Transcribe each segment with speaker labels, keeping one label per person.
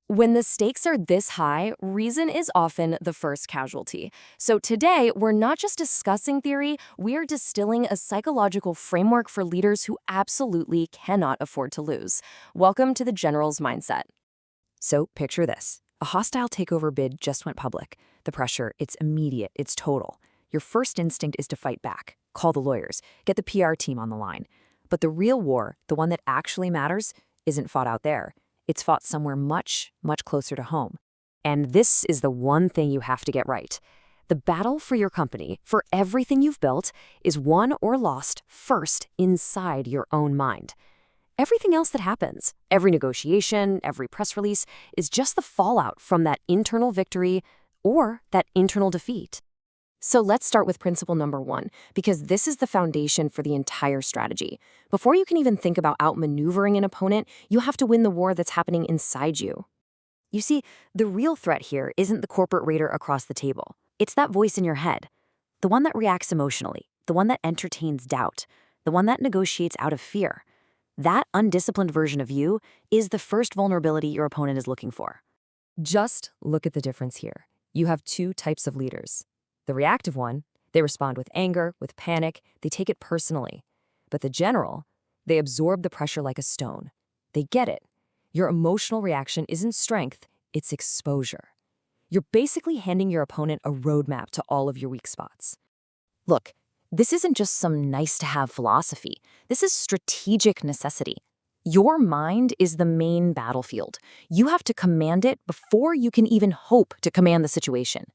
Speaker 1: When the stakes are this high, reason is often the first casualty. So today, we're not just discussing theory, we are distilling a psychological framework for leaders who absolutely cannot afford to lose. Welcome to the General's Mindset.
Speaker 2: So picture this. A hostile takeover bid just went public. The pressure, it's immediate, it's total. Your first instinct is to fight back, call the lawyers, get the PR team on the line. But the real war, the one that actually matters, isn't fought out there. It's fought somewhere much, much closer to home. And this is the one thing you have to get right. The battle for your company, for everything you've built, is won or lost first inside your own mind. Everything else that happens, every negotiation, every press release, is just the fallout from that internal victory or that internal defeat.
Speaker 1: So let's start with principle number one, because this is the foundation for the entire strategy. Before you can even think about outmaneuvering an opponent, you have to win the war that's happening inside you.
Speaker 2: You see, the real threat here isn't the corporate raider across the table. It's that voice in your head, the one that reacts emotionally, the one that entertains doubt, the one that negotiates out of fear. That undisciplined version of you is the first vulnerability your opponent is looking for.
Speaker 3: Just look at the difference here. You have two types of leaders. The reactive one, they respond with anger, with panic, they take it personally. But the general, they absorb the pressure like a stone. They get it. Your emotional reaction isn't strength, it's exposure. You're basically handing your opponent a roadmap to all of your weak spots.
Speaker 2: Look, this isn't just some nice-to-have philosophy. This is strategic necessity. Your mind is the main battlefield. You have to command it before you can even hope to command the situation.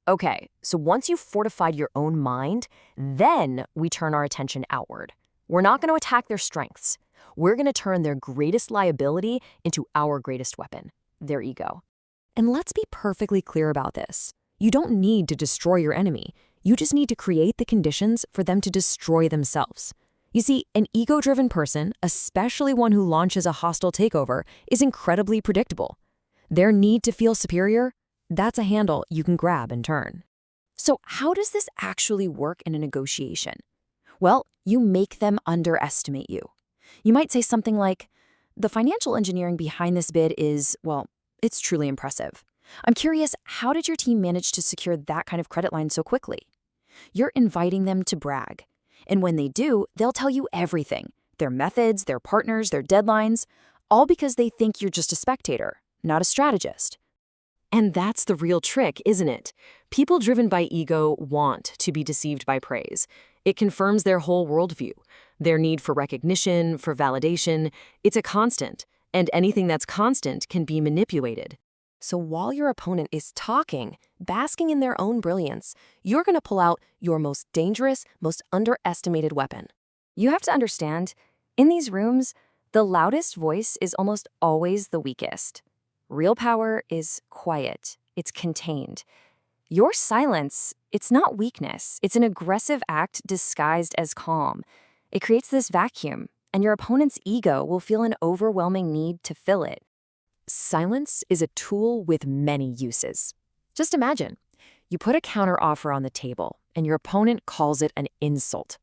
Speaker 2: Okay, so once you've fortified your own mind, then we turn our attention outward. We're not going to attack their strengths. We're going to turn their greatest liability into our greatest weapon, their ego. And let's be perfectly clear about this. You don't need to destroy your enemy. You just need to create the conditions for them to destroy themselves. You see, an ego-driven person, especially one who launches a hostile takeover, is incredibly predictable. Their need to feel superior, that's a handle you can grab and turn.
Speaker 1: So how does this actually work in a negotiation? Well, you make them underestimate you. You might say something like, the financial engineering behind this bid is, well, it's truly impressive. I'm curious, how did your team manage to secure that kind of credit line so quickly? You're inviting them to brag. And when they do, they'll tell you everything, their methods, their partners, their deadlines, all because they think you're just a spectator, not a strategist. And that's the real trick, isn't it? People driven by ego want to be deceived by praise. It confirms their whole worldview, their need for recognition, for validation. It's a constant, and anything that's constant can be manipulated. So while your opponent is talking, basking in their own brilliance, you're going to pull out your most dangerous, most underestimated weapon. You have to understand, in these rooms, the loudest voice is almost always the weakest. Real power is quiet. It's contained. Your silence, it's not weakness. It's an aggressive act disguised as calm. It creates this vacuum, and your opponent's ego will feel an overwhelming need to fill it. Silence is a tool with many uses. Just imagine, you put a counteroffer on the table, and your opponent calls it an insult.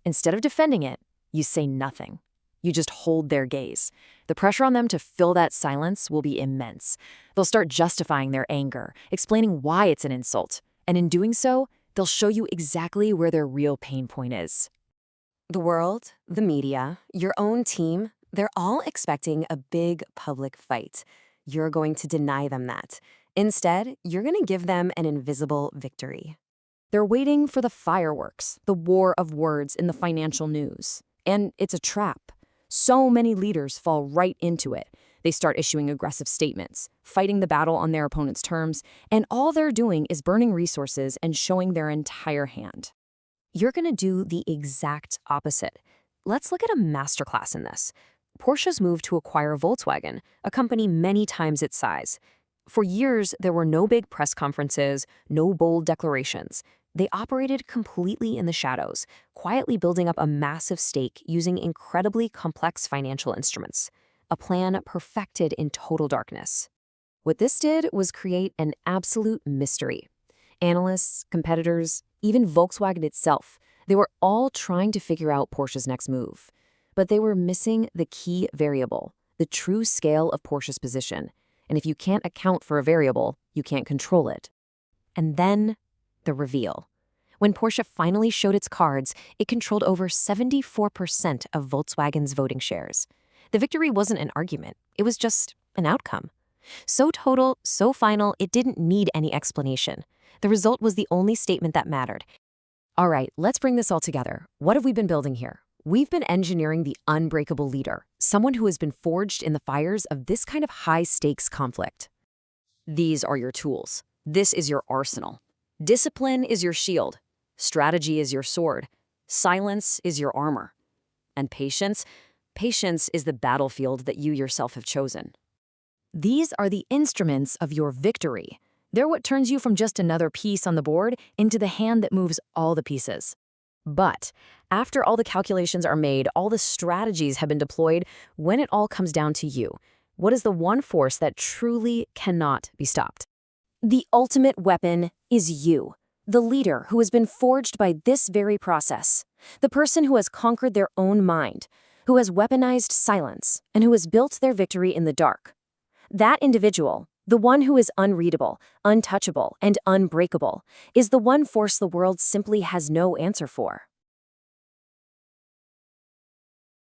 Speaker 1: Instead of defending it, you say nothing. You just hold their gaze. The pressure on them to fill that silence will be immense. They'll start justifying their anger, explaining why it's an insult. And in doing so, they'll show you exactly where their real pain point is. The world, the media, your own team, they're all expecting a big public fight. You're going to deny them that. Instead, you're going to give them an invisible victory. They're waiting for the fireworks, the war of words in the financial news. And it's a trap. So many leaders fall right into it. They start issuing aggressive statements, fighting the battle on their opponent's terms, and all they're doing is burning resources and showing their entire hand. You're going to do the exact opposite. Let's look at a masterclass in this. Porsche's move to acquire Volkswagen, a company many times its size. For years, there were no big press conferences, no bold declarations. They operated completely in the shadows, quietly building up a massive stake using incredibly complex financial instruments, a plan perfected in total darkness. What this did was create an absolute mystery. Analysts, competitors, even Volkswagen itself, they were all trying to figure out Porsche's next move. But they were missing the key variable, the true scale of Porsche's position. And if you can't account for a variable, you can't control it.
Speaker 2: And then, the reveal. When Porsche finally showed its cards, it controlled over 74% of Volkswagen's voting shares. The victory wasn't an argument, it was just an outcome. So total, so final, it didn't need any explanation. The result was the only statement that mattered.
Speaker 1: All right, let's bring this all together. What have we been building here? We've been engineering the unbreakable leader, someone who has been forged in the fires of this kind of high-stakes conflict. These are your tools. This is your arsenal. Discipline is your shield. Strategy is your sword. Silence is your armor. And patience is the battlefield that you yourself have chosen. These are the instruments of your victory. They're what turns you from just another piece on the board into the hand that moves all the pieces. But after all the calculations are made, all the strategies have been deployed, when it all comes down to you, what is the one force that truly cannot be stopped? The ultimate weapon is you, the leader who has been forged by this very process, the person who has conquered their own mind, who has weaponized silence, and who has built their victory in the dark. That individual, the one who is unreadable, untouchable, and unbreakable, is the one force the world simply has no answer for.